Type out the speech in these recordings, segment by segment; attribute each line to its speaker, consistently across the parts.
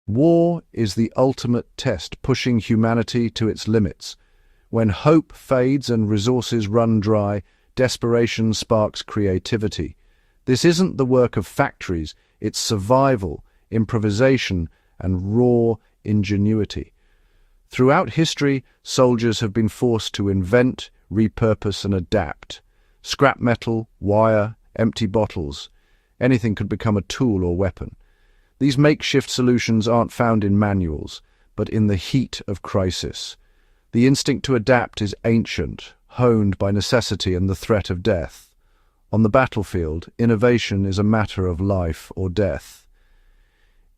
Speaker 1: War is the ultimate test, pushing humanity to its limits. When hope fades and resources run dry, desperation sparks creativity. This isn't the work of factories, it's survival, improvisation, and raw ingenuity. Throughout history, soldiers have been forced to invent, repurpose, and adapt. Scrap metal, wire, empty bottles. Anything could become a tool or weapon. These makeshift solutions aren't found in manuals, but in the heat of crisis. The instinct to adapt is ancient, honed by necessity and the threat of death. On the battlefield, innovation is a matter of life or death.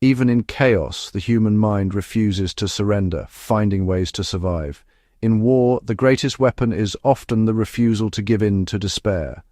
Speaker 1: Even in chaos, the human mind refuses to surrender, finding ways to survive. In war, the greatest weapon is often the refusal to give in to despair.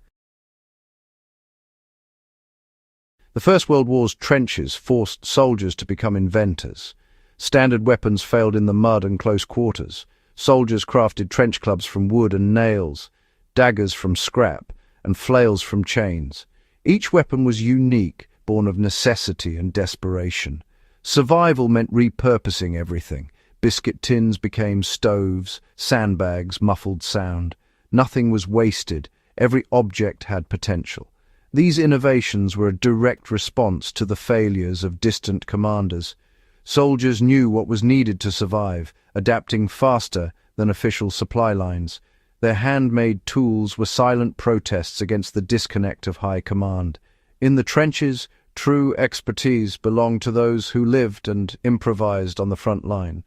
Speaker 1: The First World War's trenches forced soldiers to become inventors. Standard weapons failed in the mud and close quarters. Soldiers crafted trench clubs from wood and nails, daggers from scrap, and flails from chains. Each weapon was unique, born of necessity and desperation. Survival meant repurposing everything. Biscuit tins became stoves, sandbags muffled sound. Nothing was wasted. Every object had potential. These innovations were a direct response to the failures of distant commanders. Soldiers knew what was needed to survive, adapting faster than official supply lines. Their handmade tools were silent protests against the disconnect of high command. In the trenches, true expertise belonged to those who lived and improvised on the front line.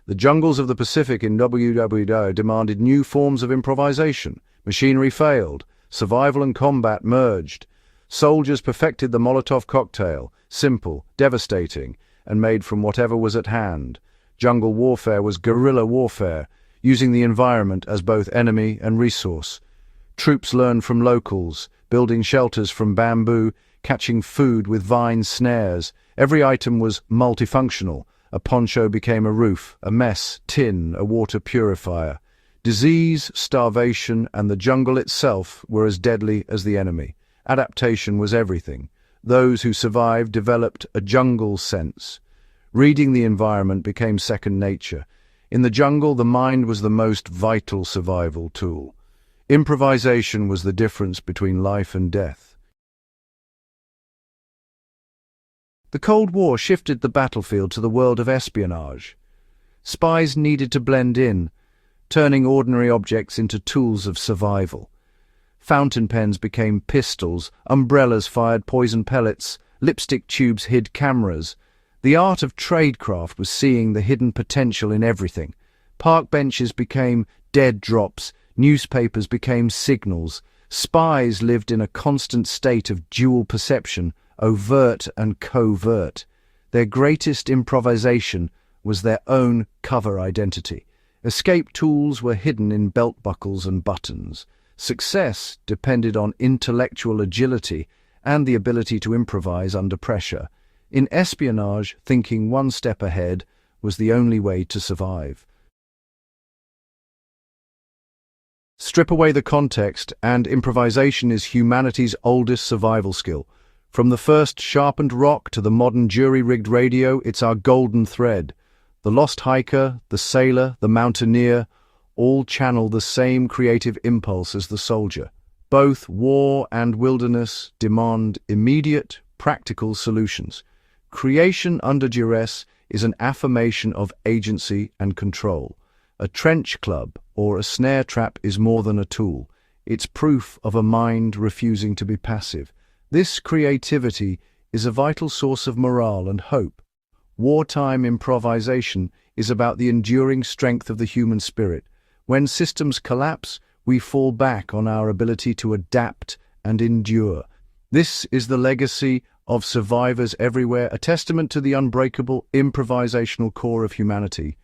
Speaker 1: The jungles of the Pacific in WWW demanded new forms of improvisation. Machinery failed. Survival and combat merged. Soldiers perfected the Molotov cocktail, simple, devastating, and made from whatever was at hand. Jungle warfare was guerrilla warfare, using the environment as both enemy and resource. Troops learned from locals, building shelters from bamboo, catching food with vine snares. Every item was multifunctional. A poncho became a roof, a mess, tin, a water purifier. Disease, starvation, and the jungle itself were as deadly as the enemy. Adaptation was everything. Those who survived developed a jungle sense. Reading the environment became second nature. In the jungle, the mind was the most vital survival tool. Improvisation was the difference between life and death. The Cold War shifted the battlefield to the world of espionage. Spies needed to blend in, turning ordinary objects into tools of survival. Fountain pens became pistols, umbrellas fired poison pellets, lipstick tubes hid cameras. The art of tradecraft was seeing the hidden potential in everything. Park benches became dead drops, newspapers became signals. Spies lived in a constant state of dual perception, overt and covert. Their greatest improvisation was their own cover identity. Escape tools were hidden in belt buckles and buttons. Success depended on intellectual agility and the ability to improvise under pressure. In espionage, thinking one step ahead was the only way to survive. Strip away the context, and improvisation is humanity's oldest survival skill. From the first sharpened rock to the modern jury-rigged radio, it's our golden thread. The lost hiker, the sailor, the mountaineer, all channel the same creative impulse as the soldier. Both war and wilderness demand immediate, practical solutions. Creation under duress is an affirmation of agency and control. A trench club or a snare trap is more than a tool. It's proof of a mind refusing to be passive. This creativity is a vital source of morale and hope. Wartime improvisation is about the enduring strength of the human spirit. When systems collapse, we fall back on our ability to adapt and endure. This is the legacy of survivors everywhere, a testament to the unbreakable improvisational core of humanity.